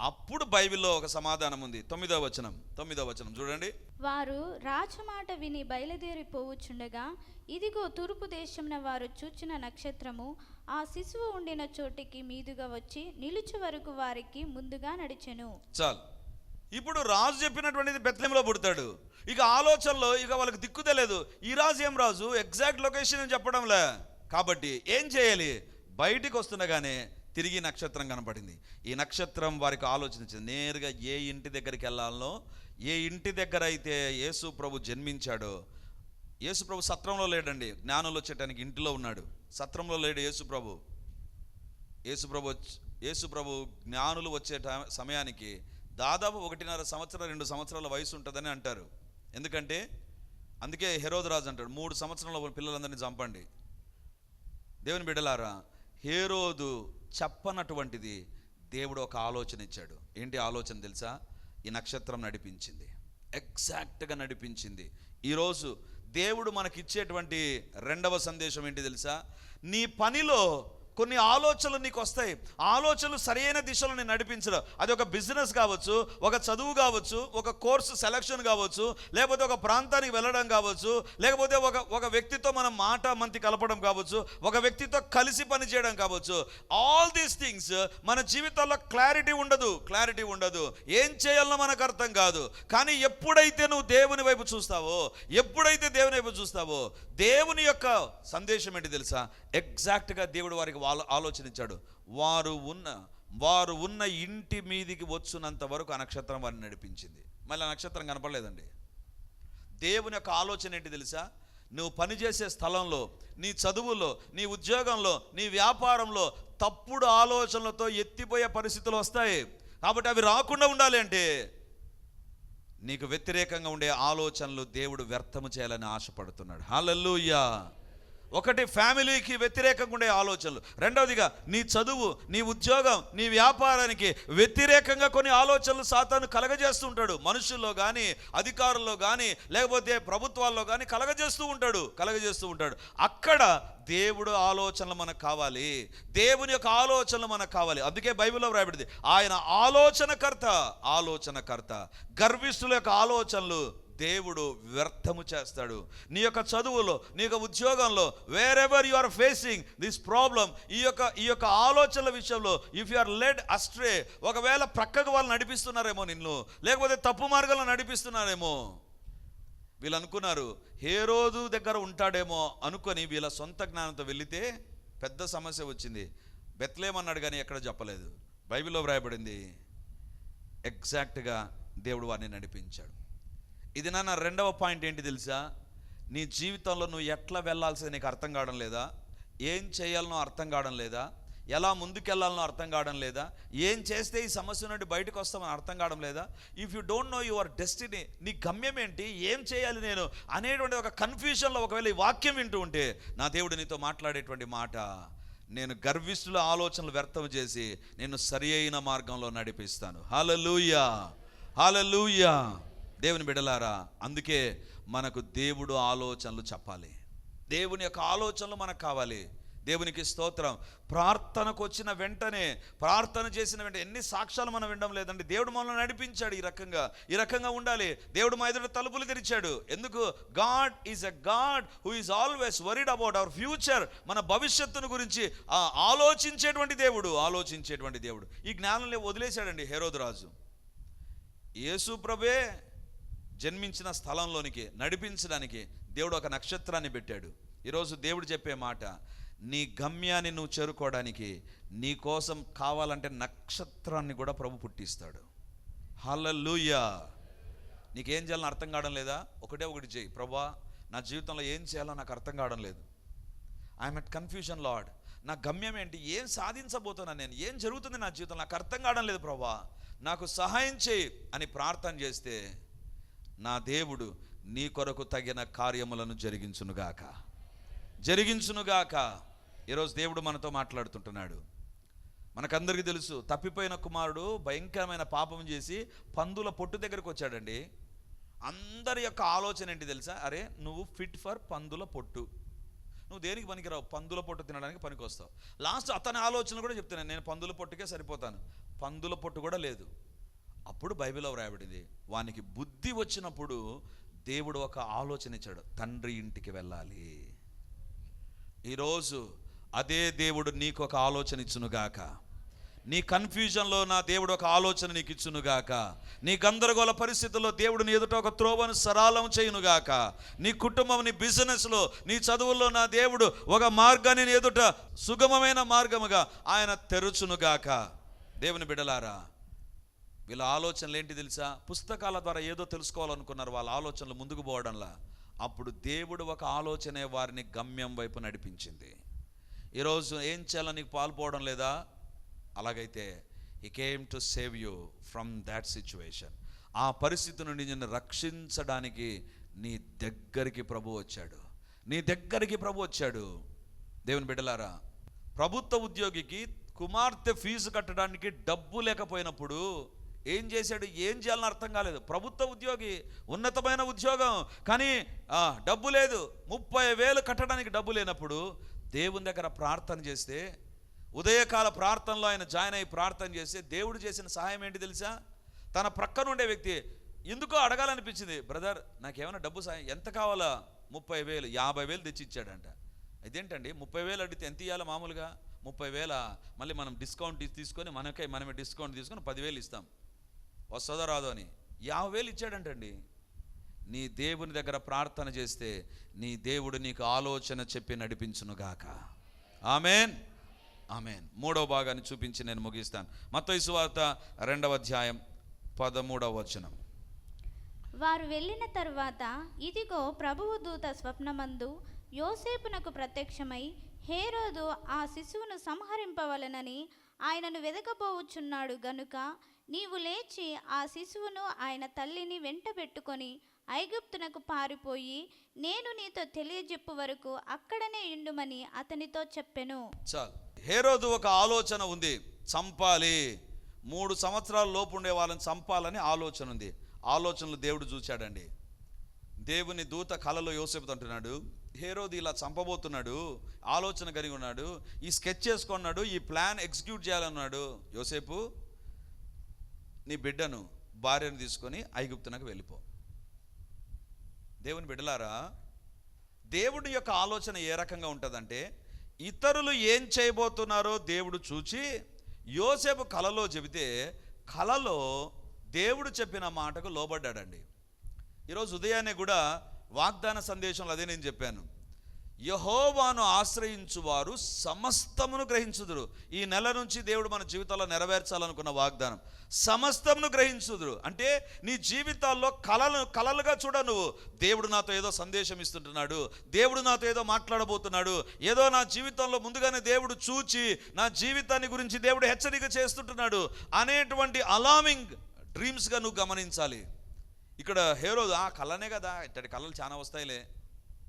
అప్పుడు బైబిల్లో ఒక సమాధానం ఉంది. 9వ వచనం చూడండి. వారు రాజమాట విని బయలుదేరిపోవుచుండగా ఇదిగో తూర్పు దేశమున వారు చూచిన నక్షత్రము ఆ శిశువు ఉండిన చోటికి మీదుగా వచ్చి నిలుచు వరకు వారికి ముందుగా నడిచెను. చాలు. ఇప్పుడు రాజు చెప్పినటువంటిది బెత్లెహేములో పుడతాడు. ఇక ఆలోచనలో ఇక వాళ్ళకి దిక్కు తెలియదు. ఈ రాజు ఏం రాజు, ఎగ్జాక్ట్ లొకేషన్ అని చెప్పడంలే. కాబట్టి ఏం చేయాలి? బయటికి వస్తుండగానే తిరిగి నక్షత్రం కనపడింది. ఈ నక్షత్రం వారికి ఆలోచించింది, నేరుగా ఏ ఇంటి దగ్గరికి వెళ్ళాలనో, ఏ ఇంటి దగ్గర అయితే యేసు ప్రభు జన్మించాడో. యేసు ప్రభు సత్రంలో లేడండి, జ్ఞానులు వచ్చేటానికి ఇంటిలో ఉన్నాడు. సత్రంలో లేడు యేసు ప్రభు. యేసు ప్రభు జ్ఞానులు వచ్చే సమయానికి దాదాపు 1.5 సంవత్సరం 2 సంవత్సరాల వయసు ఉంటుందని అంటారు. ఎందుకంటే అందుకే హెరోదు రాజు అంటాడు, 3 సంవత్సరంలో పిల్లలందరినీ చంపండి. దేవుని బిడ్డలారా, హేరోదు చెప్పనటువంటిది దేవుడు ఒక ఆలోచన ఇచ్చాడు. ఏంటి ఆలోచన తెలుసా? ఈ నక్షత్రం నడిపించింది, ఎగ్జాక్ట్గా నడిపించింది. ఈరోజు దేవుడు మనకిచ్చేటువంటి 2వ సందేశం ఏంటి తెలుసా? నీ పనిలో కొన్ని ఆలోచనలు నీకు వస్తాయి. ఆలోచనలు సరైన దిశలో నేను నడిపించడం. అది ఒక బిజినెస్ కావచ్చు, ఒక చదువు కావచ్చు, ఒక కోర్సు సెలక్షన్ కావచ్చు, లేకపోతే ఒక ప్రాంతానికి వెళ్ళడం కావచ్చు, లేకపోతే ఒక వ్యక్తితో మనం మాట మంతి కలపడం కావచ్చు, ఒక వ్యక్తితో కలిసి పని చేయడం కావచ్చు. ఆల్ దీస్ థింగ్స్ మన జీవితాల్లో క్లారిటీ ఉండదు. ఏం చేయాలో మనకు అర్థం కాదు. కానీ ఎప్పుడైతే నువ్వు దేవుని వైపు చూస్తావో, దేవుని యొక్క సందేశం ఏంటి తెలుసా? ఎగ్జాక్ట్గా దేవుడు వారికి ఆలోచనించాడు. వారు ఉన్న ఇంటి మీదికి వచ్చున్నంత వరకు ఆ నక్షత్రం వారిని నడిపించింది. మళ్ళీ ఆ నక్షత్రం కనపడలేదండి. దేవుని యొక్క ఆలోచన ఏంటి తెలుసా? నువ్వు పనిచేసే స్థలంలో, నీ చదువులో, నీ ఉద్యోగంలో, నీ వ్యాపారంలో తప్పుడు ఆలోచనలతో ఎత్తిపోయే పరిస్థితులు వస్తాయి. కాబట్టి అవి రాకుండా ఉండాలి అంటే నీకు వ్యతిరేకంగా ఉండే ఆలోచనలు దేవుడు వ్యర్థము చేయాలని ఆశపడుతున్నాడు. హల్లెలూయా. ఒకటి ఫ్యామిలీకి వ్యతిరేకంగా ఉండే ఆలోచనలు, రెండవదిగా నీ చదువు, నీ ఉద్యోగం, నీ వ్యాపారానికి వ్యతిరేకంగా కొన్ని ఆలోచనలు సాతాను కలగజేస్తూ ఉంటాడు. మనుషుల్లో కానీ, అధికారుల్లో కానీ, లేకపోతే ప్రభుత్వాల్లో కానీ కలగజేస్తూ ఉంటాడు. అక్కడ దేవుడు ఆలోచనలు మనకు కావాలి, దేవుని యొక్క ఆలోచనలు మనకు కావాలి. అందుకే బైబిల్లో వ్రాయబడింది, ఆయన ఆలోచనకర్త. గర్విష్ఠుల యొక్క ఆలోచనలు దేవుడు వ్యర్థము చేస్తాడు. నీ యొక్క చదువులో, నీ యొక్క ఉద్యోగంలో, wherever you are facing this problem, ఈ యొక్క ఆలోచనల విషయంలో if you are led astray, ఒకవేళ ప్రక్కకు వాళ్ళు నడిపిస్తున్నారేమో నిన్ను, లేకపోతే తప్పు మార్గంలో నడిపిస్తున్నారేమో. వీళ్ళు అనుకున్నారు హేరోదు దగ్గర ఉంటాడేమో అనుకొని వీళ్ళ సొంత జ్ఞానంతో వెళితే పెద్ద సమస్య వచ్చింది. బెత్లెహేము అన్నాడు కానీ ఎక్కడ చెప్పలేదు. బైబిల్లో వ్రాయబడింది, ఎగ్జాక్ట్గా దేవుడు వారిని నడిపించాడు. ఇది నా 2వ పాయింట్ ఏంటి తెలుసా? నీ జీవితంలో నువ్వు ఎట్లా వెళ్ళాల్సింది నీకు అర్థం కావడం లేదా? ఏం చేయాలనో అర్థం కావడం లేదా? ఎలా ముందుకెళ్ళాలనో అర్థం కావడం లేదా? ఏం చేస్తే ఈ సమస్య నుండి బయటకు వస్తామని అర్థం కావడం లేదా? If you don't know your destiny, నీ గమ్యం ఏంటి, ఏం చేయాలి నేను అనేటువంటి ఒక కన్ఫ్యూజన్లో ఒకవేళ ఈ వాక్యం వింటూ ఉంటే నా దేవుడు నీతో మాట్లాడేటువంటి మాట, నేను గర్విష్ఠుల ఆలోచనలు వ్యర్థం చేసి నేను సరి అయిన మార్గంలో నడిపిస్తాను. హల్లెలూయా. దేవుని బిడ్డలారా, అందుకే మనకు దేవుడు ఆలోచనలు చెప్పాలి. దేవుని యొక్క ఆలోచనలు మనకు కావాలి. దేవునికి స్తోత్రం. ప్రార్థనకు వచ్చిన వెంటనే, ప్రార్థన చేసిన వెంటనే ఎన్ని సాక్ష్యాలు మనం వినడం లేదండి. దేవుడు మనల్ని నడిపించాడు. ఈ రకంగా ఉండాలి. దేవుడు మా ఎదుట తలుపులు తెరిచాడు. ఎందుకు? God is a God who is always worried about our future. మన భవిష్యత్తును గురించి ఆలోచించేటువంటి దేవుడు. ఈ జ్ఞానంలో వదిలేశాడండి హేరోదు రాజు. యేసు ప్రభే జన్మించిన స్థలంలోనికి నడిపించడానికి దేవుడు ఒక నక్షత్రాన్ని పెట్టాడు. ఈరోజు దేవుడు చెప్పే మాట, నీ గమ్యాన్ని నువ్వు చేరుకోవడానికి నీ కోసం కావాలంటే నక్షత్రాన్ని కూడా ప్రభు పుట్టిస్తాడు. హల్లెలూయా. నీకేం చేయాలని అర్థం కావడం లేదా? ఒకటి చేయి. ప్రభువా, నా జీవితంలో ఏం చేయాలో నాకు అర్థం కావడం లేదు. I'm at confusion lord. నా గమ్యం ఏంటి, ఏం సాధించబోతున్నా నేను, ఏం జరుగుతుంది నా జీవితంలో నాకు అర్థం కావడం లేదు ప్రభువా, నాకు సహాయం చేయి అని ప్రార్థన చేస్తే నా దేవుడు నీ కొరకు తగిన కార్యములను జరిగించునుగాక. ఈరోజు దేవుడు మనతో మాట్లాడుతుంటున్నాడు. మనకందరికీ తెలుసు, తప్పిపోయిన కుమారుడు భయంకరమైన పాపం చేసి పందుల పొట్టు దగ్గరకు వచ్చాడండి. అందరి యొక్క ఆలోచన ఏంటి తెలుసా? అరే, నువ్వు ఫిట్ ఫర్ పందుల పొట్టు, నువ్వు దేనికి పనికిరావు, పందుల పొట్టు తినడానికి పనికి వస్తావు. లాస్ట్ అతని ఆలోచన కూడా చెప్తున్నాను, నేను పందుల పొట్టుకే సరిపోతాను. పందుల పొట్టు కూడా లేదు. అప్పుడు బైబిల్లో వ్రాయబడింది, వానికి బుద్ధి వచ్చినప్పుడు దేవుడు ఒక ఆలోచన ఇచ్చాడు, తండ్రి ఇంటికి వెళ్ళాలి. ఈరోజు అదే దేవుడు నీకు ఒక ఆలోచన ఇచ్చునుగాక. నీ కన్ఫ్యూజన్లో నా దేవుడు ఒక ఆలోచన నీకు ఇచ్చునుగాక. నీ గందరగోళ పరిస్థితుల్లో దేవుడు నీ ఎదుట ఒక త్రోవను సరళం చేయునుగాక. నీ కుటుంబం, నీ బిజినెస్లో, నీ చదువుల్లో నా దేవుడు ఒక మార్గాన్ని నీ ఎదుట సుగమమైన మార్గముగా ఆయన తెరుచునుగాక. దేవుని బిడ్డలారా, వీళ్ళ ఆలోచనలు ఏంటి తెలుసా? పుస్తకాల ద్వారా ఏదో తెలుసుకోవాలనుకున్నారు, వాళ్ళ ఆలోచనలు ముందుకు పోవడంలా. అప్పుడు దేవుడు ఒక ఆలోచనే వారిని గమ్యం వైపు నడిపించింది. ఈరోజు ఏం చేయాలని నీకు పాల్పోవడం లేదా? అలాగైతే he came to save you from that situation. ఆ పరిస్థితి నుండి నిన్ను రక్షించడానికి నీ దగ్గరికి ప్రభు వచ్చాడు. నీ దగ్గరికి ప్రభు వచ్చాడు. దేవుని బిడ్డలారా, ప్రభుత్వ ఉద్యోగికి కుమార్తె ఫీజు కట్టడానికి డబ్బు లేకపోయినప్పుడు ఏం చేశాడు? ఏం చేయాలని అర్థం కాలేదు. ప్రభుత్వ ఉద్యోగి, ఉన్నతమైన ఉద్యోగం, కానీ డబ్బు లేదు. 30,000 కట్టడానికి డబ్బు లేనప్పుడు దేవుని దగ్గర ప్రార్థన చేస్తే, ఉదయకాల ప్రార్థనలో ఆయన జాయిన్ అయ్యి ప్రార్థన చేస్తే దేవుడు చేసిన సహాయం ఏంటి తెలుసా? తన ప్రక్కన ఉండే వ్యక్తి ఎందుకో అడగాలనిపించింది, బ్రదర్ నాకేమైనా డబ్బు సాయం, ఎంత కావాలా? 30,000, 50,000 తెచ్చి ఇచ్చాడంట. ఇదేంటండి 30,000 అడిగితే ఎంత ఇవ్వాలి? మామూలుగా 30,000 మళ్ళీ మనం డిస్కౌంట్ తీసుకొని మనమే డిస్కౌంట్ తీసుకొని 10,000 ఇస్తాం, వస్తుందో రాదో అని 50,000 ఇచ్చాడంటండి. నీ దేవుని దగ్గర ప్రార్థన చేస్తే నీ దేవుడు నీకు ఆలోచన చెప్పి నడిపించునుగాక. Amen, amen. 3వ భాగాన్ని చూపించి నేను ముగిస్తాను. మత్తయి సువార్త 2వ అధ్యాయం 13వ వచనం. వారు వెళ్ళిన తరువాత ఇదిగో ప్రభువు దూత స్వప్నమందు యోసేపునకు ప్రత్యక్షమై, హేరోదు ఆ శిశువును సంహరింపవలెనని ఆయనను వెదకబోవుచున్నాడు గనుక నీవు లేచి ఆ శిశువును ఆయన తల్లిని వెంట పెట్టుకొని ఐగుప్తునకు పారిపోయి నేను నీతో తెలియజెప్పు వరకు అక్కడనే ఉండుమని అతనితో చెప్పెను. చాలు. హేరోదు ఒక ఆలోచన ఉంది, చంపాలి. 3 సంవత్సరాల లోపు ఉండే వాళ్ళని చంపాలని ఆలోచన ఉంది. ఆలోచనలు దేవుడు చూచాడండి. దేవుని దూత కలలో యోసేపుతో అంటున్నాడు, హేరోదు ఇలా చంపబోతున్నాడు, ఆలోచన కలిగి ఉన్నాడు, ఈ స్కెచ్ చేసుకున్నాడు, ఈ ప్లాన్ ఎగ్జిక్యూట్ చేయాలన్నాడు. యోసేపు, నీ బిడ్డను, భార్యను తీసుకొని ఐగుప్తునకు వెళ్ళిపో. దేవుని బిడ్డలారా, దేవుడి యొక్క ఆలోచన ఏ రకంగా ఉంటుందంటే, ఇతరులు ఏం చేయబోతున్నారో దేవుడు చూచి యోసేపు కలలో చెబితే కలలో దేవుడు చెప్పిన మాటకు లోబడ్డాడండి. ఈరోజు ఉదయాన్నే కూడా వాగ్దాన సందేశంలో అదే నేను చెప్పాను, యెహోవాను ఆశ్రయించువారు సమస్తమును గ్రహించుదురు. ఈ నెల నుంచి దేవుడు మన జీవితాల్లో నెరవేర్చాలనుకున్న వాగ్దానం, సమస్తమును గ్రహించుదురు అంటే నీ జీవితాల్లో కలలుగా చూడ. నువ్వు దేవుడు నాతో ఏదో సందేశం ఇస్తుంటున్నాడు, దేవుడు నాతో ఏదో మాట్లాడబోతున్నాడు, ఏదో నా జీవితంలో ముందుగానే దేవుడు చూచి నా జీవితాన్ని గురించి దేవుడు హెచ్చరిక చేస్తుంటున్నాడు అనేటువంటి అలామింగ్ డ్రీమ్స్గా నువ్వు గమనించాలి. ఇక్కడ హేరోదు కళ్ళనే కదా, ఇట్టడి కళలు చాలా వస్తాయిలే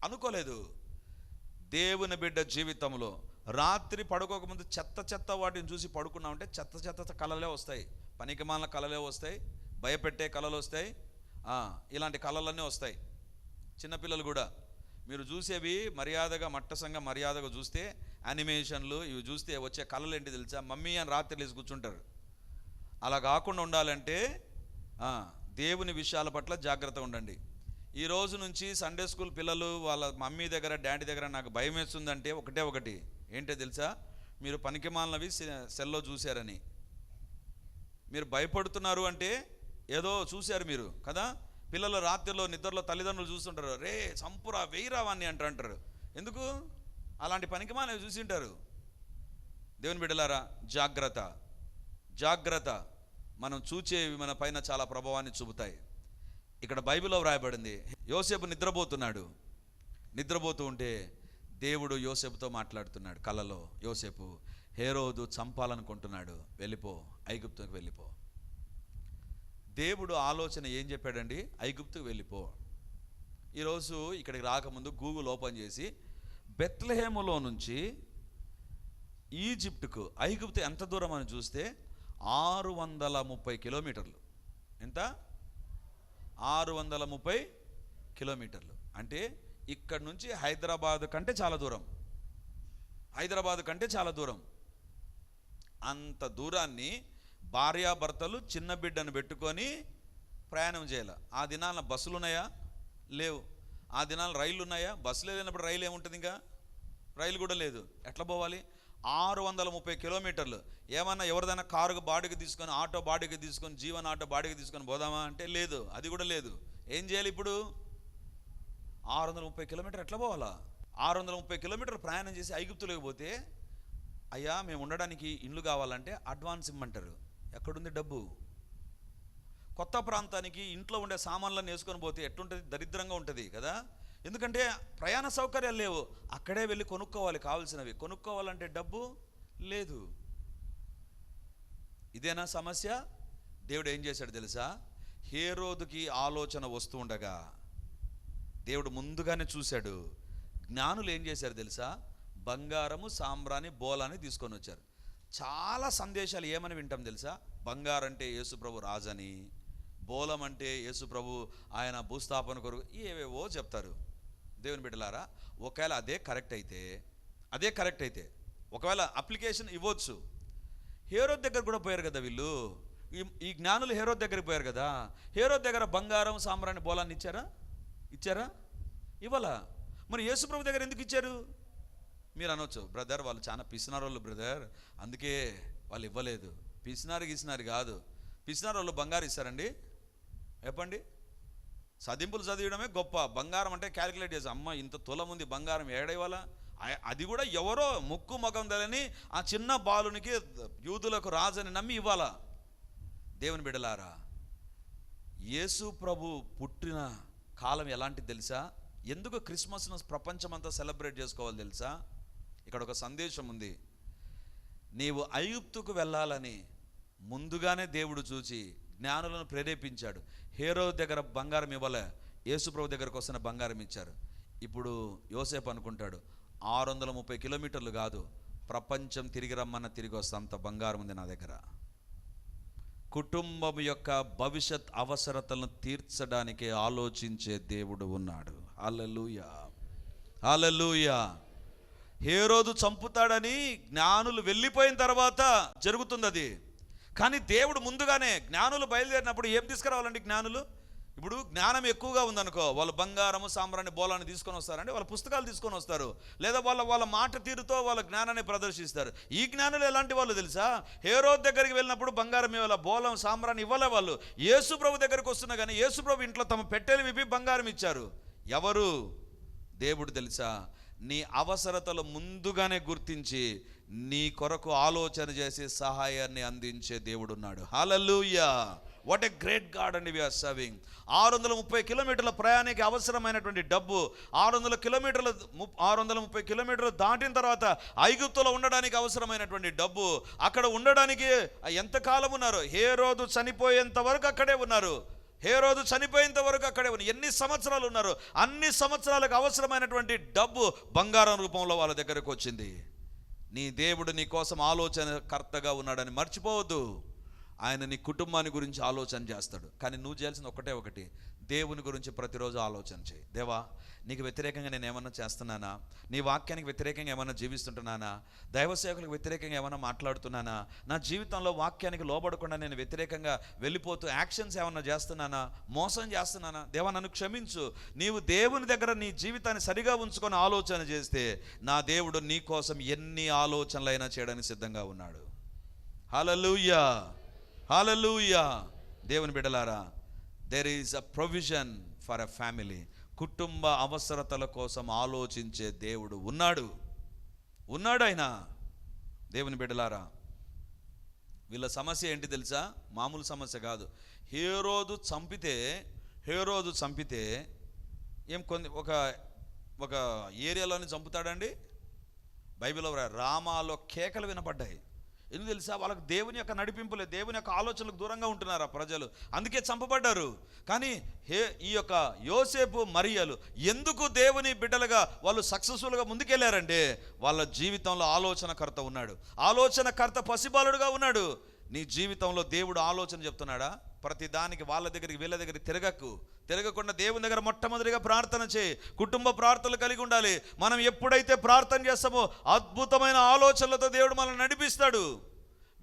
అనుకోలేదు. దేవుని బిడ్డ జీవితంలో రాత్రి పడుకోకముందు చెత్త వాటిని చూసి పడుకున్నామంటే చెత్త కళలే వస్తాయి, పనికిమాలిన కళలే వస్తాయి, భయపెట్టే కళలు వస్తాయి, ఇలాంటి కళలన్నీ వస్తాయి. చిన్నపిల్లలు కూడా మీరు చూసేవి మర్యాదగా మట్టసంగా మర్యాదగా చూస్తే, యానిమేషన్లు ఇవి చూస్తే వచ్చే కళలు ఏంటి తెలుసా? మమ్మీ అని రాత్రి లేచి కూర్చుంటారు. అలా కాకుండా ఉండాలంటే దేవుని విషయాల పట్ల జాగ్రత్తగా ఉండండి. ఈ రోజు నుంచి సండే స్కూల్ పిల్లలు వాళ్ళ మమ్మీ దగ్గర డాడీ దగ్గర నాకు భయం వేస్తుందంటే ఒకటి ఏంటో తెలుసా? మీరు పనికిమాలినవి సెల్లో చూశారని. మీరు భయపడుతున్నారు అంటే ఏదో చూశారు మీరు కదా. పిల్లలు రాత్రిలో నిద్రలో తల్లిదండ్రులు చూస్తుంటారు, రే చంపురా వెయ్యిరా వాన్ని అంటారు. ఎందుకు? అలాంటి పనికిమాలినవి చూసి ఉంటారు. దేవుని బిడ్డలారా, జాగ్రత్త. మనం చూచేవి మన పైన చాలా ప్రభావాన్ని చూపుతాయి. ఇక్కడ బైబిల్లో వ్రాయబడింది, యోసేపు నిద్రపోతూ ఉంటే దేవుడు యోసేపుతో మాట్లాడుతున్నాడు కలలో. యోసేపు, హేరోదు చంపాలనుకుంటున్నాడు, వెళ్ళిపో, ఐగుప్తుకు వెళ్ళిపో. దేవుడు ఆలోచన ఏం చెప్పాడండి? ఐగుప్తుకు వెళ్ళిపో. ఈరోజు ఇక్కడికి రాకముందు గూగుల్ ఓపెన్ చేసి బెత్లెహేములో నుంచి ఈజిప్టుకు ఐగుప్తు ఎంత దూరం అని చూస్తే 630 కిలోమీటర్లు. ఎంత? 630 కిలోమీటర్లు. అంటే ఇక్కడి నుంచి హైదరాబాద్ కంటే చాలా దూరం. అంత దూరాన్ని భార్యాభర్తలు చిన్న బిడ్డను పెట్టుకొని ప్రయాణం చేయాలి. ఆ దినాల బస్సులు ఉన్నాయా? లేవు. ఆ దినాల రైళ్ళు ఉన్నాయా? బస్సులు లేనప్పుడు రైలు ఏముంటుంది? ఇంకా రైలు కూడా లేదు. ఎట్లా పోవాలి? 630 కిలోమీటర్లు. ఏమన్నా ఎవరిదైనా కారుకు బాడికి తీసుకొని, ఆటో బాడికి తీసుకొని, జీవన ఆటో బాడికి తీసుకొని పోదామా అంటే లేదు, అది కూడా లేదు. ఏం చేయాలి ఇప్పుడు? 630 కిలోమీటర్ ఎట్లా పోవాలా? 630 కిలోమీటర్లు ప్రయాణం చేసి ఐగుప్తులోకి పోతే, అయ్యా మేము ఉండడానికి ఇల్లు కావాలంటే అడ్వాన్స్ ఇమ్మంటారు. ఎక్కడుంది డబ్బు? కొత్త ప్రాంతానికి ఇంట్లో ఉండే సామాన్లను వేసుకొని పోతే ఎట్లుంటుంది? దరిద్రంగా ఉంటుంది కదా. ఎందుకంటే ప్రయాణ సౌకర్యాలు లేవు. అక్కడే వెళ్ళి కొనుక్కోవాలి కావాల్సినవి. కొనుక్కోవాలంటే డబ్బు లేదు. ఇదేనా సమస్య? దేవుడు ఏం చేశాడు తెలుసా? హేరోదుకి ఆలోచన వస్తూ ఉండగా దేవుడు ముందుగానే చూశాడు. జ్ఞానులు ఏం చేశారు తెలుసా? బంగారము, సాంబ్రాణి, బోలాని తీసుకొని వచ్చారు. చాలా సందేశాలు ఏమని వింటాం తెలుసా? బంగారం అంటే యేసుప్రభు రాజని, బోలం అంటే యేసుప్రభు ఆయన భూస్థాపన కొరకు ఏవేవో చెప్తారు. దేవుని బిడ్డలారా, ఒకవేళ అదే కరెక్ట్ అయితే ఒకవేళ అప్లికేషన్ ఇవ్వచ్చు. హేరోద్ దగ్గర కూడా పోయారు కదా వీళ్ళు. ఈ జ్ఞానులు హేరోద్ దగ్గరికి పోయారు కదా. హేరోద్ దగ్గర బంగారం, సాంబ్రాణి, బోలాన్ని ఇచ్చారా? ఇవ్వాలా? మరి యేసుప్రభు దగ్గర ఎందుకు ఇచ్చారు? మీరు అనొచ్చు, బ్రదర్ వాళ్ళు చాలా పిసినారోళ్ళు బ్రదర్, అందుకే వాళ్ళు ఇవ్వలేదు. పిసినారు కాదు. పిసినారు వాళ్ళు బంగారం ఇస్తారండి? చెప్పండి. చదింపులు చదివడమే గొప్ప. బంగారం అంటే క్యాలిక్యులేట్ చేసి, అమ్మ ఇంత తులం ఉంది బంగారం ఏడైవాలా? అది కూడా ఎవరో ముక్కు ముఖం తెలియని ఆ చిన్న బాలునికి యూదులకు రాజని నమ్మి ఇవ్వాలా? దేవుని బిడ్డలారా, యేసు ప్రభు పుట్టిన కాలం ఎలాంటిది తెలుసా? ఎందుకు క్రిస్మస్ను ప్రపంచమంతా సెలబ్రేట్ చేసుకోవాలి తెలుసా? ఇక్కడ ఒక సందేశం ఉంది. నీవు ఐగుప్తుకు వెళ్ళాలని ముందుగానే దేవుడు చూచి జ్ఞానులను ప్రేరేపించాడు. హేరోదు దగ్గర బంగారం ఇవ్వలే, యేసుప్రభు దగ్గరకు వస్తున్న బంగారం ఇచ్చారు. ఇప్పుడు యోసేపు అనుకుంటాడు, 630 కిలోమీటర్లు కాదు, ప్రపంచం తిరిగి రమ్మన్న తిరిగి వస్తా, అంత బంగారం ఉంది నా దగ్గర. కుటుంబం యొక్క భవిష్యత్ అవసరతలను తీర్చడానికి ఆలోచించే దేవుడు ఉన్నాడు. హల్లెలూయా, హల్లెలూయా. హేరోదు చంపుతాడని జ్ఞానులు వెళ్ళిపోయిన తర్వాత జరుగుతుంది అది. కానీ దేవుడు ముందుగానే, జ్ఞానులు బయలుదేరినప్పుడు ఏం తీసుకురావాలండి? జ్ఞానులు ఇప్పుడు జ్ఞానం ఎక్కువగా ఉందనుకో, వాళ్ళు బంగారము, సాంబ్రాణి, బోలాన్ని తీసుకొని వస్తారంటే వాళ్ళ పుస్తకాలు తీసుకొని వస్తారు, లేదా వాళ్ళ మాట తీరుతో వాళ్ళ జ్ఞానాన్ని ప్రదర్శిస్తారు. ఈ జ్ఞానులు ఎలాంటి వాళ్ళు తెలుసా? హేరోదు దగ్గరికి వెళ్ళినప్పుడు బంగారం ఇవ్వాల, బోలం, సాంబ్రాణి ఇవ్వలే వాళ్ళు. యేసుప్రభు దగ్గరకు వస్తున్నా కానీ యేసుప్రభు ఇంట్లో తమ పెట్టెలు విప్పి బంగారం ఇచ్చారు. ఎవరు? దేవుడు తెలుసా? నీ అవసరతలు ముందుగానే గుర్తించి నీ కొరకు ఆలోచన చేసి సహాయాన్ని అందించే దేవుడు ఉన్నాడు. హల్లెలూయా. వాట్ ఎ గ్రేట్ గాడ్ అండి వి ఆర్ సర్వింగ్. 630 కిలోమీటర్ల ప్రయాణానికి అవసరమైనటువంటి డబ్బు, 630 కిలోమీటర్లు దాటిన తర్వాత ఐగుప్తులో ఉండడానికి అవసరమైనటువంటి డబ్బు, అక్కడ ఉండడానికి ఎంతకాలం ఉన్నారు? హేరోదు చనిపోయేంత వరకు అక్కడే ఉన్నారు. ఎన్ని సంవత్సరాలు ఉన్నారు? అన్ని సంవత్సరాలకు అవసరమైనటువంటి డబ్బు బంగారం రూపంలో వాళ్ళ దగ్గరకు వచ్చింది. నీ దేవుడు నీ కోసం ఆలోచన కర్తగా ఉన్నాడని మర్చిపోవద్దు. ఆయన నీ కుటుంబాన్ని గురించి ఆలోచన చేస్తాడు. కానీ నువ్వు చేయాల్సిన ఒకటి, దేవుని గురించి ప్రతిరోజు ఆలోచన చేయి. దేవా, నీకు వ్యతిరేకంగా నేను ఏమన్నా చేస్తున్నానా? నీ వాక్యానికి వ్యతిరేకంగా ఏమన్నా జీవిస్తుంటున్నానా? దైవ సేవకులకు వ్యతిరేకంగా ఏమన్నా మాట్లాడుతున్నానా? నా జీవితంలో వాక్యానికి లోబడకుండా నేను వ్యతిరేకంగా వెళ్ళిపోతూ యాక్షన్స్ ఏమన్నా చేస్తున్నానా? మోసం చేస్తున్నానా? దేవా నన్ను క్షమించు. నీవు దేవుని దగ్గర నీ జీవితాన్ని సరిగా ఉంచుకొని ఆలోచన చేస్తే నా దేవుడు నీ కోసం ఎన్ని ఆలోచనలైనా చేయడానికి సిద్ధంగా ఉన్నాడు. హల్లెలూయా, హల్లెలూయా. దేవుని బిడ్డలారా, there is a provision for a family. కుటుంబ అవసరతల కోసం ఆలోచించే దేవుడు ఉన్నాడు. ఆయన. దేవుని బిడ్డలారా, వీళ్ళ సమస్య ఏంటి తెలుసా? మామూలు సమస్య కాదు. హేరోదు చంపితే ఏం ఒక ఏరియాలోని చంపుతాడండి. బైబిల్లో రామాలో కేకలు వినపడ్డాయి. ఎందుకు తెలుసా? వాళ్ళకు దేవుని యొక్క నడిపింపులే, దేవుని యొక్క ఆలోచనలకు దూరంగా ఉంటున్నారు ఆ ప్రజలు, అందుకే చంపబడ్డారు. కానీ ఈ యొక్క యోసేపు, మరియలు ఎందుకు దేవుని బిడ్డలుగా వాళ్ళు సక్సెస్ఫుల్గా ముందుకెళ్ళారంటే వాళ్ళ జీవితంలో ఆలోచనకర్త ఉన్నాడు. ఆలోచనకర్త పసిబాలుడుగా ఉన్నాడు. నీ జీవితంలో దేవుడు ఆలోచన చెప్తున్నాడా? ప్రతి దానికి వాళ్ళ దగ్గరికి వీళ్ళ దగ్గరికి తిరగకుండా దేవుని దగ్గర మొట్టమొదటిగా ప్రార్థన చేయి. కుటుంబ ప్రార్థనలు కలిగి ఉండాలి. మనం ఎప్పుడైతే ప్రార్థన చేస్తామో అద్భుతమైన ఆలోచనలతో దేవుడు మనల్ని నడిపిస్తాడు.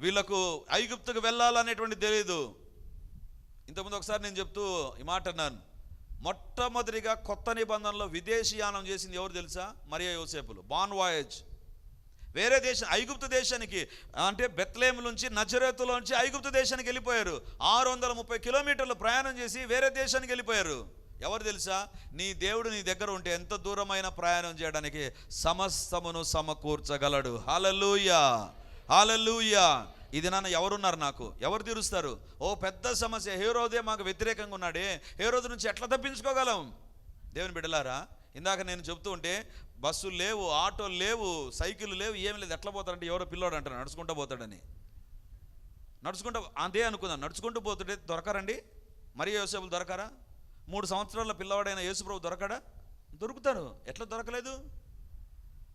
వీళ్ళకు ఐగుప్తుకు వెళ్ళాలనేటువంటి తెలియదు. ఇంతకుముందు ఒకసారి నేను చెప్తూ ఈ మాట అన్నాను, మొట్టమొదటిగా కొత్త నిబంధనలో విదేశీయానం చేసింది ఎవరు తెలుసా? మరియా యోసేపులు. బాన్ వాయేజ్. వేరే దేశం, ఐగుప్తు దేశానికి, అంటే బెత్లెహేం నుంచి నజరేతులోంచి ఐగుప్తు దేశానికి వెళ్ళిపోయారు. 630 కిలోమీటర్లు ప్రయాణం చేసి వేరే దేశానికి వెళ్ళిపోయారు. ఎవరు తెలుసా? నీ దేవుడు నీ దగ్గర ఉంటే ఎంత దూరమైన ప్రయాణం చేయడానికి సమస్తమును సమకూర్చగలడు. హల్లెలూయా, హల్లెలూయా. ఇది నాన్న ఎవరున్నారు నాకు? ఎవరు తీరుస్తారు? ఓ పెద్ద సమస్య, హేరోదే మాకు వ్యతిరేకంగా ఉన్నాడే, హేరోదు నుంచి ఎట్లా తప్పించుకోగలం? దేవుని బిడ్డలారా, ఇందాక నేను చెప్తూ ఉంటే బస్సులు లేవు, ఆటోలు లేవు, సైకిళ్ళు లేవు, ఏమి లేదు. ఎట్లా పోతారంటే ఎవరో పిల్లోడు అంటారు నడుచుకుంటూ పోతాడని. నడుచుకుంటూ అదే అనుకుందాం, నడుచుకుంటూ పోతుంటే దొరకరండి? మరియా యోసేపులు దొరకరా? 3 సంవత్సరాల పిల్లవాడైన యేసుప్రభు దొరకడా? దొరుకుతారు. ఎట్లా దొరకలేదు?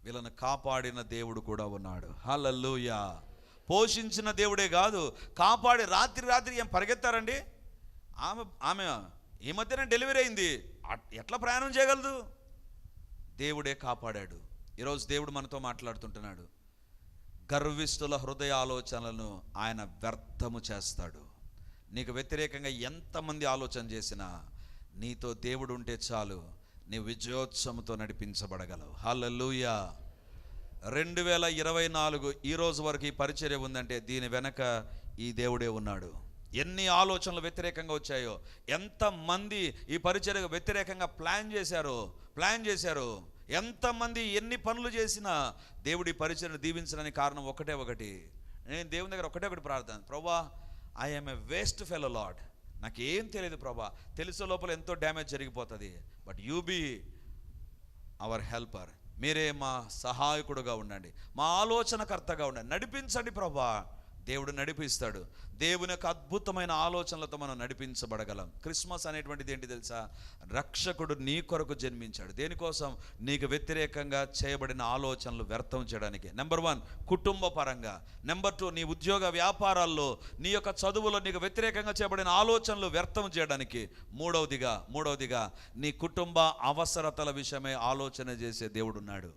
వీళ్ళని కాపాడిన దేవుడు కూడా ఉన్నాడు. హల్లెలూయా. పోషించిన దేవుడే కాదు, కాపాడి రాత్రి ఏం పరిగెత్తారండి? ఆమె ఈ మధ్యనే డెలివరీ అయింది, ఎట్లా ప్రయాణం చేయగలదు? దేవుడే కాపాడాడు. ఈరోజు దేవుడు మనతో మాట్లాడుతుంటున్నాడు. గర్విష్ఠుల హృదయ ఆలోచనలను ఆయన వ్యర్థము చేస్తాడు. నీకు వ్యతిరేకంగా ఎంతమంది ఆలోచన చేసినా నీతో దేవుడు ఉంటే చాలు, నీ విజయోత్సవంతో నడిపించబడగలవు. హల్లెలూయా. 2024 ఈ రోజు వరకు ఈ పరిచర్య ఉందంటే దీని వెనక ఈ దేవుడే ఉన్నాడు. ఎన్ని ఆలోచనలు వ్యతిరేకంగా వచ్చాయో, ఎంతమంది ఈ పరిచర్యకు వ్యతిరేకంగా ప్లాన్ చేశారు, ఎంతమంది ఎన్ని పనులు చేసినా దేవుడి పరిచర్యను దీవించడానికి కారణం ఒకటి. నేను దేవుని దగ్గర ఒకటి ప్రార్థన, ప్రభా, I am a waste fellow Lord. నాకేం తెలియదు ప్రభా, తెలిసే లోపల ఎంతో డ్యామేజ్ జరిగిపోతుంది. But you be our helper. మీరే మా సహాయకుడుగా ఉండండి, మా ఆలోచనకర్తగా ఉండండి, నడిపించండి ప్రభా. దేవుడు నడిపిస్తాడు. దేవుని యొక్క అద్భుతమైన ఆలోచనలతో మనం నడిపించబడగలం. క్రిస్మస్ అనేటువంటిది ఏంటి తెలుసా? రక్షకుడు నీ కొరకు జన్మించాడు. దేనికోసం? నీకు వ్యతిరేకంగా చేయబడిన ఆలోచనలు వ్యర్థం చేయడానికి. నెంబర్ 1 కుటుంబ పరంగా. నెంబర్ 2 నీ ఉద్యోగ వ్యాపారాల్లో, నీ యొక్క చదువులో నీకు వ్యతిరేకంగా చేయబడిన ఆలోచనలు వ్యర్థం చేయడానికి. మూడవదిగా నీ కుటుంబ అవసరతల విషయమై ఆలోచన చేసే దేవుడు ఉన్నాడు.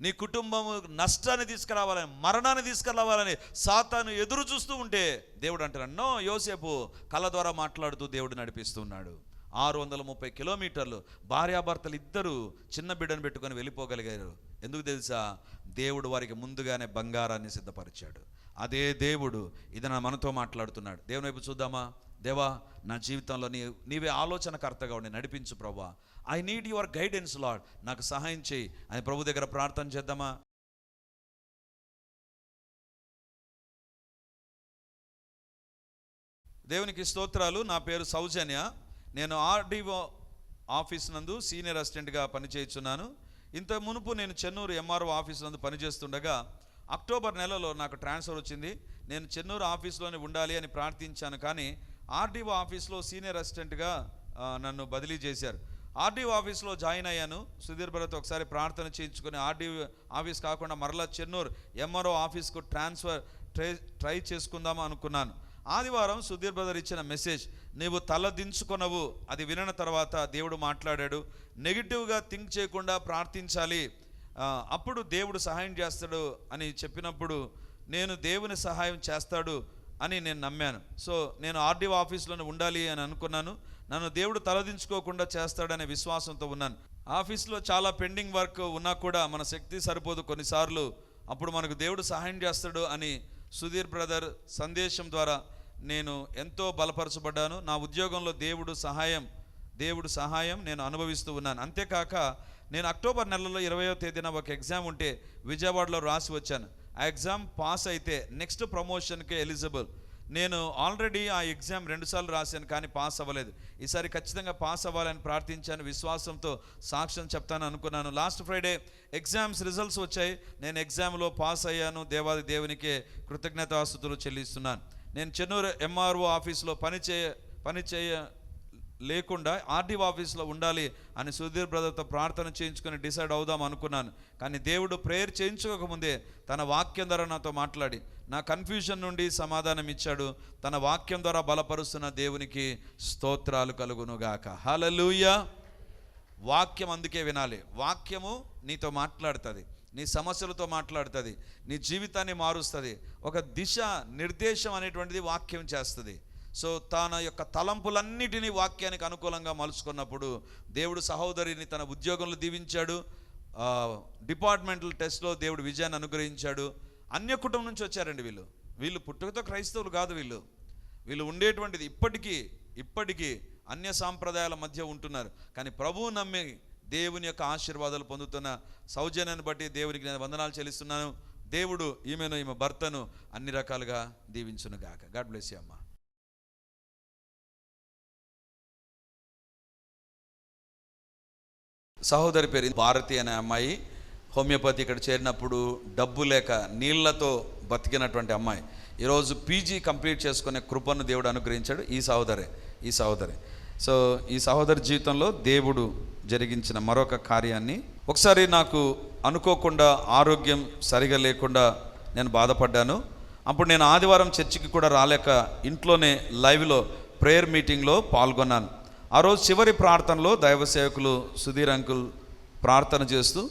నీ కుటుంబము నష్టాన్ని తీసుకురావాలని, మరణాన్ని తీసుకురావాలని సాతాను ఎదురు చూస్తూ ఉంటే దేవుడు అంటున్నాడు, నో, యోసేపు కళ్ళ ద్వారా మాట్లాడుతూ దేవుడు నడిపిస్తున్నాడు. 630 కిలోమీటర్లు భార్యాభర్తలు ఇద్దరు చిన్న బిడ్డను పెట్టుకొని వెళ్ళిపోగలిగారు. ఎందుకు తెలుసా? దేవుడు వారికి ముందుగానే బంగారాన్ని సిద్ధపరిచాడు. అదే దేవుడు ఇది మనతో మాట్లాడుతున్నాడు. దేవుని వైపు చూద్దామా? దేవా, నా జీవితంలో నీవే ఆలోచనకర్తగా ఉండి నడిపించు ప్రభా. I need your guidance lord. నాకు సహాయం చేయి అని ప్రభు దగ్గర ప్రార్థన చేద్దామా? దేవునికి స్తోత్రాలు. నా పేరు సౌజన్య. నేను ఆర్డీఓ ఆఫీస్ నందు సీనియర్ అసిస్టెంట్గా పనిచేస్తున్నాను. ఇంత మునుపు నేను చెన్నూరు ఎంఆర్ఓ ఆఫీస్ నందు పనిచేస్తుండగా అక్టోబర్ నెలలో నాకు ట్రాన్స్ఫర్ వచ్చింది. నేను చెన్నూరు ఆఫీస్లోనే ఉండాలి అని ప్రార్థించాను, కానీ ఆర్డీఓ ఆఫీస్లో సీనియర్ అసిస్టెంట్గా నన్ను బదిలీ చేశారు. ఆర్డీఓ ఆఫీస్లో జాయిన్ అయ్యాను. సుధీర్ భరత్ ఒకసారి ప్రార్థన చేయించుకొని ఆర్డీఓ ఆఫీస్ కాకుండా మరలా చెన్నూరు ఎంఆర్ఓ ఆఫీస్కు ట్రై చేసుకుందామా అనుకున్నాను. ఆదివారం సుధీర్ బ్రదర్ ఇచ్చిన మెసేజ్, నీవు తల దించుకొనవు, అది వినిన తర్వాత దేవుడు మాట్లాడాడు. నెగిటివ్గా థింక్ చేయకుండా ప్రార్థించాలి, అప్పుడు దేవుడు సహాయం చేస్తాడు అని చెప్పినప్పుడు నేను దేవుని సహాయం చేస్తాడు అని నేను నమ్మాను. సో నేను ఆర్డీఓ ఆఫీస్లోనే ఉండాలి అని అనుకున్నాను. నన్ను దేవుడు తలదించుకోకుండా చేస్తాడనే విశ్వాసంతో ఉన్నాను. ఆఫీస్లో చాలా పెండింగ్ వర్క్ ఉన్నా కూడా మన శక్తి సరిపోదు కొన్నిసార్లు. అప్పుడు మనకు దేవుడు సహాయం చేస్తాడు అని సుధీర్ బ్రదర్ సందేశం ద్వారా నేను ఎంతో బలపరచబడ్డాను. నా ఉద్యోగంలో దేవుడు సహాయం నేను అనుభవిస్తూ ఉన్నాను. అంతేకాక నేను అక్టోబర్ నెలలో 20వ తేదీన ఒక ఎగ్జామ్ ఉంటే విజయవాడలో రాసి వచ్చాను. ఆ ఎగ్జామ్ పాస్ అయితే నెక్స్ట్ ప్రమోషన్కి ఎలిజిబుల్. నేను ఆల్రెడీ ఆ ఎగ్జామ్ 2 సార్లు రాశాను, కానీ పాస్ అవ్వలేదు. ఈసారి ఖచ్చితంగా పాస్ అవ్వాలని ప్రార్థించాను. విశ్వాసంతో సాక్ష్యం చెప్తాను అనుకున్నాను. లాస్ట్ ఫ్రైడే ఎగ్జామ్స్ రిజల్ట్స్ వచ్చాయి. నేను ఎగ్జామ్లో పాస్ అయ్యాను. దేవాది దేవునికే కృతజ్ఞతాస్తుతులు చెల్లిస్తున్నాను. నేను చెన్నూరు ఎంఆర్ఓ ఆఫీస్లో పని లేకుండా ఆర్డీఓ ఆఫీస్లో ఉండాలి అని సుధీర్ బ్రదర్తో ప్రార్థన చేయించుకొని డిసైడ్ అవుదాం అనుకున్నాను. కానీ దేవుడు ప్రేయర్ చేయించుకోకముందే తన వాక్యం ద్వారా నాతో మాట్లాడి నా కన్ఫ్యూజన్ నుండి సమాధానం ఇచ్చాడు. తన వాక్యం ద్వారా బలపరుస్తున్న దేవునికి స్తోత్రాలు కలుగునుగాక. హల్లెలూయా. వాక్యం అందుకే వినాలి. వాక్యము నీతో మాట్లాడుతుంది. నీ సమస్యలతో మాట్లాడుతుంది, నీ జీవితాన్ని మారుస్తుంది. ఒక దిశ నిర్దేశం అనేటువంటిది వాక్యం చేస్తుంది. సో తన యొక్క తలంపులన్నిటినీ వాక్యానికి అనుకూలంగా మలుచుకున్నప్పుడు దేవుడు సహోదరిని తన ఉద్యోగంలో దీవించాడు. డిపార్ట్మెంటల్ టెస్ట్లో దేవుడు విజయాన్ని అనుగ్రహించాడు. అన్య కుటుంబం నుంచి వచ్చారండి వీళ్ళు పుట్టుకతో క్రైస్తవులు కాదు. వీళ్ళు ఉండేటువంటిది ఇప్పటికీ అన్య సాంప్రదాయాల మధ్య ఉంటున్నారు. కానీ ప్రభువు నమ్మి దేవుని యొక్క ఆశీర్వాదాలు పొందుతున్న సౌజన్యాన్ని బట్టి దేవునికి నేను వందనాలు చెల్లిస్తున్నాను. దేవుడు ఈమె భర్తను అన్ని రకాలుగా దీవించును గాక. గాడ్ బ్లెస్ యూ అమ్మ. సహోదరి పేరు భారతి అనే అమ్మాయి. హోమియోపతి ఇక్కడ చేరినప్పుడు డబ్బు లేక నీళ్లతో బతికినటువంటి అమ్మాయి ఈరోజు పీజీ కంప్లీట్ చేసుకునే కృపను దేవుడు అనుగ్రహించాడు. ఈ సహోదరి సో ఈ సహోదరి జీవితంలో దేవుడు జరిగించిన మరొక కార్యాన్ని, ఒకసారి నాకు అనుకోకుండా ఆరోగ్యం సరిగా లేకుండా నేను బాధపడ్డాను. అప్పుడు నేను ఆదివారం చర్చికి కూడా రాలేక ఇంట్లోనే లైవ్లో ప్రేయర్ మీటింగ్లో పాల్గొన్నాను. ఆ రోజు చివరి ప్రార్థనలో దైవ సేవకులు సుధీర్ అంకుల్ ప్రార్థన చేస్తూ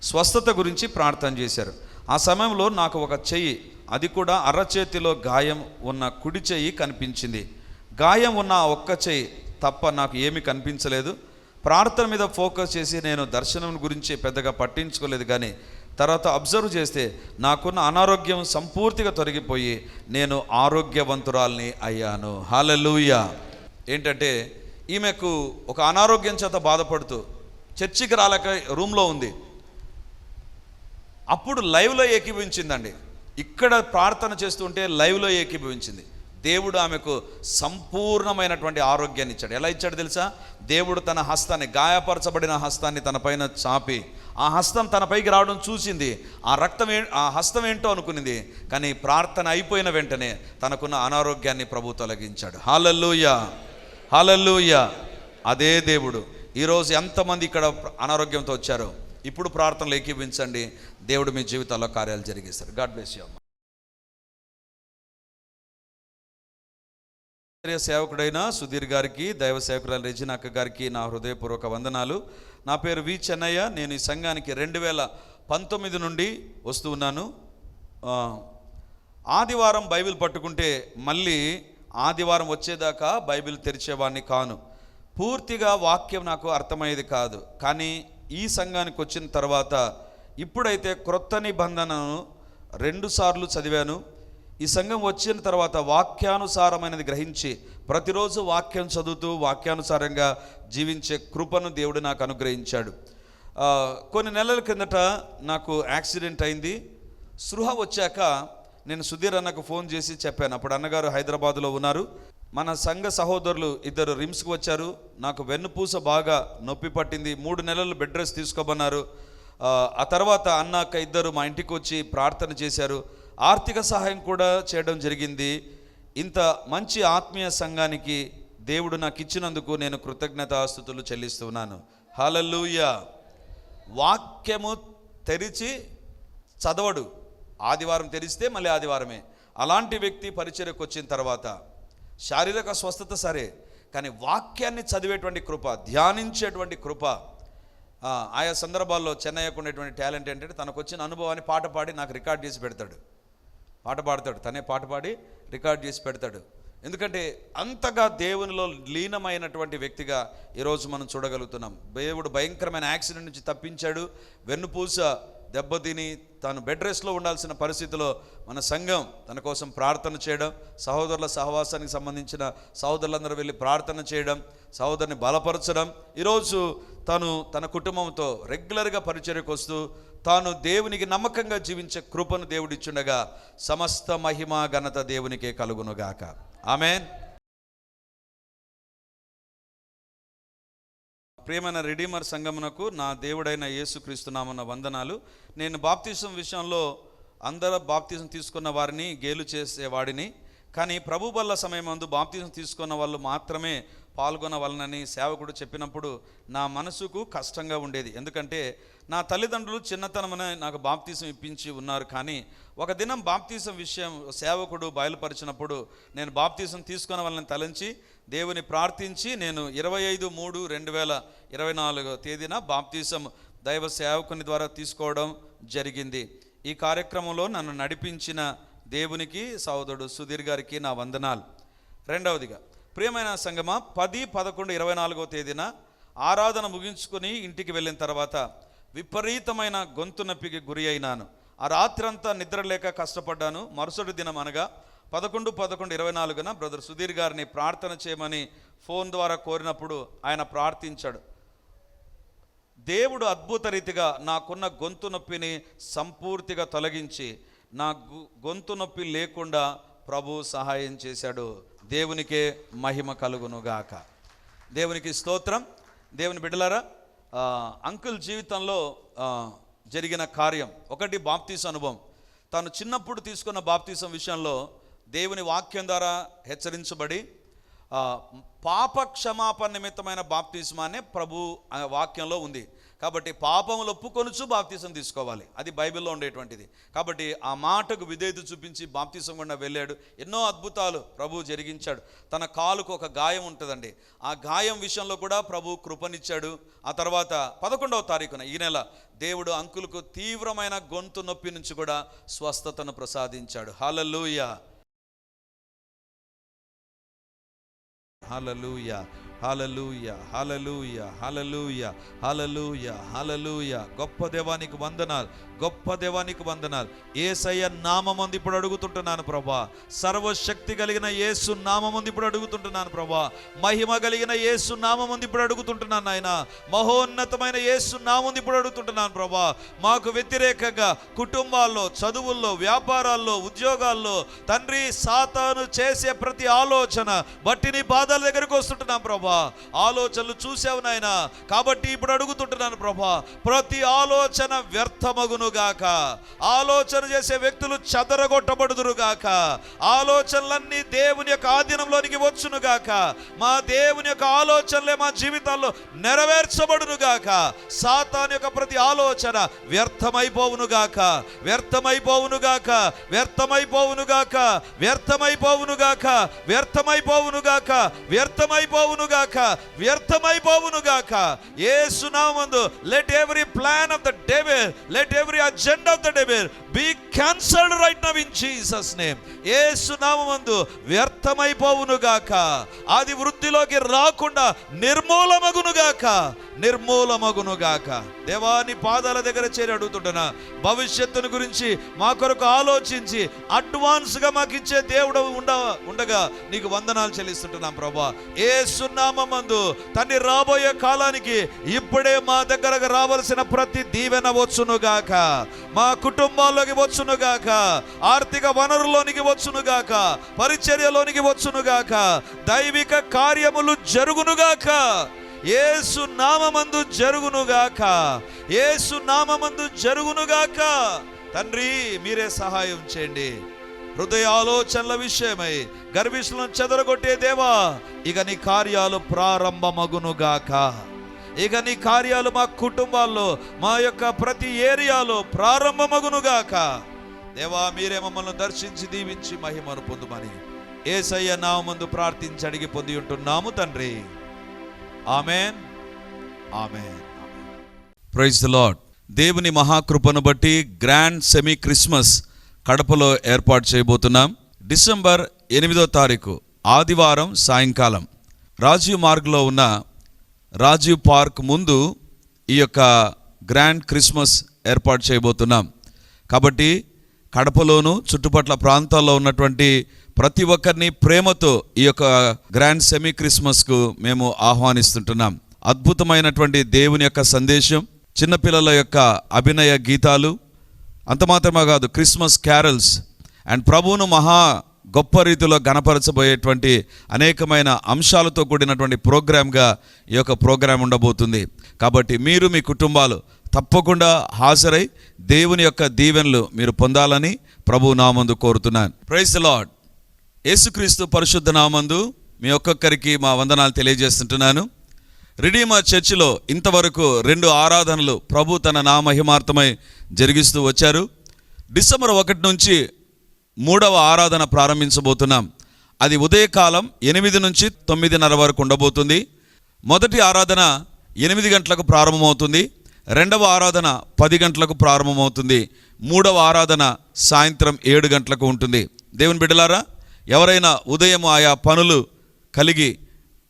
స్వస్థత గురించి ప్రార్థన చేశారు. ఆ సమయంలో నాకు ఒక చెయ్యి, అది కూడా అరచేతిలో గాయం ఉన్న కుడి చెయ్యి కనిపించింది. గాయం ఉన్న ఆ ఒక్క చెయ్యి తప్ప నాకు ఏమీ కనిపించలేదు. ప్రార్థన మీద ఫోకస్ చేసి నేను దర్శనం గురించి పెద్దగా పట్టించుకోలేదు. కానీ తర్వాత అబ్జర్వ్ చేస్తే నాకున్న అనారోగ్యం సంపూర్తిగా తొలగిపోయి నేను ఆరోగ్యవంతురాల్ని అయ్యాను. హల్లెలూయా. ఏంటంటే ఈమెకు ఒక అనారోగ్యం చేత బాధపడుతూ చర్చికి రాలేక రూమ్లో ఉంది. అప్పుడు లైవ్లో ఏకీభవించిందండి. ఇక్కడ ప్రార్థన చేస్తుంటే లైవ్లో ఏకీభవించింది. దేవుడు ఆమెకు సంపూర్ణమైనటువంటి ఆరోగ్యాన్ని ఇచ్చాడు. ఎలా ఇచ్చాడు తెలుసా? దేవుడు తన హస్తాన్ని, గాయపరచబడిన హస్తాన్ని తన పైన చాపి ఆ హస్తం తన పైకి రావడం చూసింది. ఆ హస్తం ఏంటో అనుకునింది. కానీ ప్రార్థన అయిపోయిన వెంటనే తనకున్న అనారోగ్యాన్ని ప్రభు తొలగించాడు. హల్లెలూయా, హల్లెలూయా. అదే దేవుడు ఈరోజు ఎంతమంది ఇక్కడ అనారోగ్యంతో వచ్చారో ఇప్పుడు ప్రార్థనలు ఏకీభవించండి. దేవుడు మీ జీవితాల్లో కార్యాలు జరిగిస్తారు. God bless you. సేవకుడైన సుధీర్ గారికి, దైవ సేవకురాలు రెజినాక్క గారికి నా హృదయపూర్వక వందనాలు. నా పేరు వి చెన్నయ్య. నేను ఈ సంఘానికి 2019 నుండి వస్తూ ఉన్నాను. ఆదివారం బైబిల్ పట్టుకుంటే మళ్ళీ ఆదివారం వచ్చేదాకా బైబిల్ తెరిచేవాడిని కాను. పూర్తిగా వాక్యం నాకు అర్థమయ్యేది కాదు. కానీ ఈ సంఘానికి వచ్చిన తర్వాత ఇప్పుడైతే క్రొత్త నిబంధనను 2 సార్లు చదివాను. ఈ సంఘం వచ్చిన తర్వాత వాక్యానుసారమైనది గ్రహించి ప్రతిరోజు వాక్యం చదువుతూ వాక్యానుసారంగా జీవించే కృపను దేవుడు నాకు అనుగ్రహించాడు. కొన్ని నెలల కిందట నాకు యాక్సిడెంట్ అయింది. స్పృహ వచ్చాక నేను సుధీర్ అన్నకు ఫోన్ చేసి చెప్పాను. అప్పుడు అన్నగారు హైదరాబాదులో ఉన్నారు. మన సంఘ సహోదరులు 2 రిమ్స్కి వచ్చారు. నాకు వెన్నుపూస బాగా నొప్పి పట్టింది. 3 నెలలు బెడ్ రెస్ట్ తీసుకోమన్నారు. ఆ తర్వాత అన్నాక 2 మా ఇంటికి వచ్చి ప్రార్థన చేశారు. ఆర్థిక సహాయం కూడా చేయడం జరిగింది. ఇంత మంచి ఆత్మీయ సంఘానికి దేవుడు నాకు ఇచ్చినందుకు నేను కృతజ్ఞతాస్తుతులు చెల్లిస్తున్నాను. హల్లెలూయా. వాక్యము తెరిచి చదవడు. ఆదివారం తెరిస్తే మళ్ళీ ఆదివారమే. అలాంటి వ్యక్తి పరిచర్యకు వచ్చిన తర్వాత శారీరక స్వస్థత సరే, కానీ వాక్యాన్ని చదివేటువంటి కృప, ధ్యానించేటువంటి కృప. ఆయా సందర్భాల్లో చెన్నయ్యకు ఉండేటువంటి టాలెంట్ ఏంటంటే తనకు వచ్చిన అనుభవాన్ని పాట పాడి నాకు రికార్డ్ చేసి పెడతాడు. పాట పాడతాడు, తనే పాట పాడి రికార్డ్ చేసి పెడతాడు. ఎందుకంటే అంతగా దేవునిలో లీనమైనటువంటి వ్యక్తిగా ఈరోజు మనం చూడగలుగుతున్నాం. దేవుడు భయంకరమైన యాక్సిడెంట్ నుంచి తప్పించాడు. వెన్నుపూస దెబ్బతిని తాను బెడ్ రెస్ట్లో ఉండాల్సిన పరిస్థితిలో మన సంఘం తన కోసం ప్రార్థన చేయడం, సహోదరుల సహవాసానికి సంబంధించిన సహోదరులందరూ వెళ్ళి ప్రార్థన చేయడం, సహోదరుని బలపరచడం. ఈరోజు తన కుటుంబంతో రెగ్యులర్గా పరిచర్యకు వస్తూ తాను దేవునికి నమ్మకంగా జీవించే కృపను దేవుడిచ్చుండగా సమస్త మహిమ ఘనత దేవునికే కలుగునుగాక. ఆమేన్. ప్రియమైన రిడీమర్ సంఘమునకు నా దేవుడైన యేసుక్రీస్తు నామమున వందనాలు. నేను బాప్తిసం విషయంలో అందరూ బాప్తిసం తీసుకున్న వారిని గేలు చేసేవాడిని. కానీ ప్రభు బల్ల సమయమందు బాప్తిసం తీసుకున్న వాళ్ళు మాత్రమే పాల్గొనవలనని సేవకుడు చెప్పినప్పుడు నా మనసుకు కష్టంగా ఉండేది. ఎందుకంటే నా తల్లిదండ్రులు చిన్నతనమనే నాకు బాప్తిసం ఇప్పించి ఉన్నారు. కానీ ఒక దినం బాప్తిసం విషయం సేవకుడు బయలుపరిచినప్పుడు నేను బాప్తిసం తీసుకున్న వాళ్ళని తలంచి దేవుని ప్రార్థించి నేను 25/3/2024 తేదీన బాప్తిసం దైవ సేవకుని ద్వారా తీసుకోవడం జరిగింది. ఈ కార్యక్రమంలో నన్ను నడిపించిన దేవునికి, సహోదరుడు సుధీర్ గారికి నా వందనాలు. రెండవదిగా, ప్రియమైన సంగమా, 10-11-24వ తేదీన ఆరాధన ముగించుకొని ఇంటికి వెళ్ళిన తర్వాత విపరీతమైన గొంతు నొప్పికి గురి అయినాను. ఆ రాత్రంతా నిద్రలేక కష్టపడ్డాను. మరుసటి దినం అనగా 11-11-24న బ్రదర్ సుధీర్ గారిని ప్రార్థన చేయమని ఫోన్ ద్వారా కోరినప్పుడు ఆయన ప్రార్థించాడు. దేవుడు అద్భుత రీతిగా నాకున్న గొంతు నొప్పిని సంపూర్తిగా తొలగించి నా గొంతు నొప్పి లేకుండా ప్రభు సహాయం చేశాడు. దేవునికే మహిమ కలుగునుగాక. దేవునికి స్తోత్రం. దేవుని బిడ్డలారా, అంకుల్ జీవితంలో జరిగిన కార్యం ఒకటి, బాప్తీసం అనుభవం. తాను చిన్నప్పుడు తీసుకున్న బాప్తీసం విషయంలో దేవుని వాక్యం ద్వారా హెచ్చరించబడి పాప క్షమాపణ నిమిత్తమైన బాప్తిస్మానే ప్రభు వాక్యంలో ఉంది. కాబట్టి పాపములు ఒప్పుకొనుచు బాప్తిసం తీసుకోవాలి, అది బైబిల్లో ఉండేటువంటిది. కాబట్టి ఆ మాటకు విధేయత చూపించి బాప్తిసం గుండా వెళ్ళాడు. ఎన్నో అద్భుతాలు ప్రభు జరిగించాడు. తన కాలుకు ఒక గాయం ఉంటుందండి, ఆ గాయం విషయంలో కూడా ప్రభు కృపనిచ్చాడు. ఆ తర్వాత 11వ తారీఖున ఈ నెల దేవుడు అంకుల్కు తీవ్రమైన గొంతు నొప్పి నుంచి కూడా స్వస్థతను ప్రసాదించాడు. హల్లెలూయా, హల్లెలూయా, హల్లెలూయా, హల్లెలూయా, హల్లెలూయా, హల్లెలూయా, హల్లెలూయా. గొప్ప దేవానికి వందనాలు, గొప్ప దేవానికి వందనాలు. యేసయ్య నామమందు ఇప్పుడు అడుగుతుంటున్నాను ప్రభా, సర్వశక్తి కలిగిన యేసు నామమందు ఇప్పుడు అడుగుతుంటున్నాను ప్రభా, మహిమ కలిగిన యేసు నామమందు ఇప్పుడు అడుగుతుంటున్నాను నాయన, మహోన్నతమైన యేసు నామమందు ఇప్పుడు అడుగుతుంటున్నాను ప్రభా. మాకు వ్యతిరేకంగా కుటుంబాల్లో, చదువుల్లో, వ్యాపారాల్లో, ఉద్యోగాల్లో తండ్రి సాతాను చేసే ప్రతి ఆలోచన బట్టి నీ పాదాల దగ్గరకు వస్తుంటున్నాను ప్రభా. ఆలోచనలు చూసావు నాయన, కాబట్టి ఇప్పుడు అడుగుతుంటున్నాను ప్రభా, ప్రతి ఆలోచన వ్యర్థమగునుగాక, ఆలోచన చేసే వ్యక్తులు చెదరగొట్టబడుదురుగాక, ఆలోచనలన్నీ దేవుని యొక్క ఆధీనంలోనికి వచ్చునుగాక, మా దేవుని యొక్క ఆలోచనలే మా జీవితాల్లో నెరవేర్చబడునుగాక. సాతాను యొక్క ప్రతి ఆలోచన వ్యర్థమైపోవునుగాక, వ్యర్థమైపోవునుగాక, వ్యర్థమైపోవునుగాక, వ్యర్థమైపోవునుగాక, వ్యర్థమైపోవునుగాక, వ్యర్థమైపోవునుగాక, వ్యర్థమైపోవునుగాక. యేసు నామమునందు let every plan of the devil, let every agenda of the devil be cancelled right now in Jesus name. యేసు నామమునందు వ్యర్థమైపోవునుగాక, అది వృద్ధిలోకి రాకుండా నిర్మూలమగునుగాక, నిర్మూలమగునుగాక. దేవాని పాదాల దగ్గర చేరి అడుగుతుంటున్నా, భవిష్యత్తును గురించి మా కొరకు ఆలోచించి అడ్వాన్స్గా మాకు ఇచ్చే దేవుడు ఉండగా నీకు వందనాలు చెల్లిస్తుంటున్నాం ప్రభా. యేసు నామమునందు తండ్రి రాబోయే కాలానికి ఇప్పుడే మా దగ్గరకు రావాల్సిన ప్రతి దీవెన వచ్చునుగాక, మా కుటుంబాల్లోకి వచ్చునుగాక, ఆర్థిక వనరులోనికి వచ్చునుగాక, పరిచర్యలోనికి వచ్చునుగాక, దైవిక కార్యములు జరుగునుగాక, యేసు నామమందు జరుగునుగాక, యేసు నామమందు జరుగునుగాక. తండ్రి మీరే సహాయం చేయండి. హృదయ ఆలోచనల విషయమై గర్విష్ఠులను చెదరగొట్టే దేవా, ఇక నీ కార్యాలు ప్రారంభమగునుగాక, ఇక నీ కార్యాలు మా కుటుంబాల్లో, మా యొక్క ప్రతి ఏరియాలో ప్రారంభమగునుగాక. దేవా మీరే మమ్మల్ని దర్శించి దీవించి మహిమను పొందుమని యేసయ్య నామమునందు ప్రార్థించి అడిగి పొంది ఉంటున్నాము తండ్రి. Amen, amen. Praise the Lord. దేవుని మహాకృపను బట్టి గ్రాండ్ సెమీ క్రిస్మస్ కడపలో ఏర్పాటు చేయబోతున్నాం. డిసెంబర్ 8వ తారీఖు ఆదివారం సాయంకాలం రాజీవ్ మార్గ్లో ఉన్న రాజీవ్ పార్క్ ముందు ఈ యొక్క గ్రాండ్ క్రిస్మస్ ఏర్పాటు చేయబోతున్నాం. కాబట్టి కడపలోను చుట్టుపక్కల ప్రాంతాల్లో ఉన్నటువంటి ప్రతి ఒక్కరిని ప్రేమతో ఈ యొక్క గ్రాండ్ సెమీ క్రిస్మస్కు మేము ఆహ్వానిస్తుంటున్నాం. అద్భుతమైనటువంటి దేవుని యొక్క సందేశం, చిన్నపిల్లల యొక్క అభినయ గీతాలు, అంత మాత్రమే కాదు క్రిస్మస్ క్యారల్స్ అండ్ ప్రభువును మహా గొప్ప రీతిలో గణపరచబోయేటువంటి అనేకమైన అంశాలతో కూడినటువంటి ప్రోగ్రామ్గా ఈ యొక్క ప్రోగ్రాం ఉండబోతుంది. కాబట్టి మీరు మీ కుటుంబాలు తప్పకుండా హాజరై దేవుని యొక్క దీవెనలు మీరు పొందాలని ప్రభు నామందు కోరుతున్నాను. Praise the Lord. యేసుక్రీస్తు పరిశుద్ధ నామందు మీ ఒక్కొక్కరికి మా వందనాలు తెలియజేస్తుంటున్నాను. రిడీమర్ చర్చిలో ఇంతవరకు 2 ఆరాధనలు ప్రభు తన నామహిమార్థమై జరిగిస్తూ వచ్చారు. డిసెంబర్ 1 నుంచి 3వ ఆరాధన ప్రారంభించబోతున్నాం. అది ఉదయకాలం 8 నుంచి 9:30 వరకు ఉండబోతుంది. మొదటి ఆరాధన 8 గంటలకు ప్రారంభమవుతుంది. రెండవ ఆరాధన 10 గంటలకు ప్రారంభమవుతుంది. మూడవ ఆరాధన సాయంత్రం 7 గంటలకు ఉంటుంది. దేవుని బిడ్డలారా, ఎవరైనా ఉదయం ఆయా పనులు కలిగి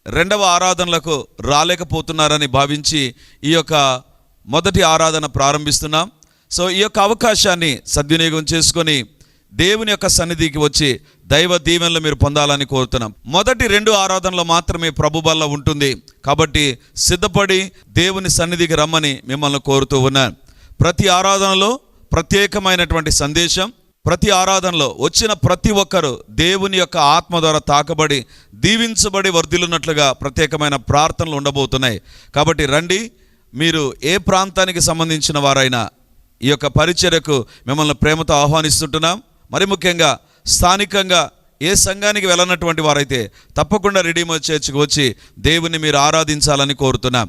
రెండవ ఆరాధనలకు రాలేకపోతున్నారని భావించి ఈ యొక్క మొదటి ఆరాధన ప్రారంభిస్తున్నాం. సో ఈ యొక్క అవకాశాన్ని సద్వినియోగం చేసుకొని దేవుని యొక్క సన్నిధికి వచ్చి దైవ దీవెనలు మీరు పొందాలని కోరుతున్నాం. మొదటి 2 ఆరాధనలు మాత్రమే ప్రభు బల్ల ఉంటుంది. కాబట్టి సిద్ధపడి దేవుని సన్నిధికి రమ్మని మిమ్మల్ని కోరుతూ ఉన్నాను. ప్రతి ఆరాధనలో ప్రత్యేకమైనటువంటి సందేశం, ప్రతి ఆరాధనలో వచ్చిన ప్రతి ఒక్కరూ దేవుని యొక్క ఆత్మ ద్వారా తాకబడి దీవించబడి వర్ధిల్లున్నట్లుగా ప్రత్యేకమైన ప్రార్థనలు ఉండబోతున్నాయి. కాబట్టి రండి. మీరు ఏ ప్రాంతానికి సంబంధించిన వారైనా ఈ యొక్క పరిచర్యకు మిమ్మల్ని ప్రేమతో ఆహ్వానిస్తుంటున్నాం. మరి ముఖ్యంగా స్థానికంగా ఏ సంఘానికి వెళ్ళనటువంటి వారైతే తప్పకుండా రిడీమర్ చర్చ్కి వచ్చి దేవుని మీరు ఆరాధించాలని కోరుతున్నాం.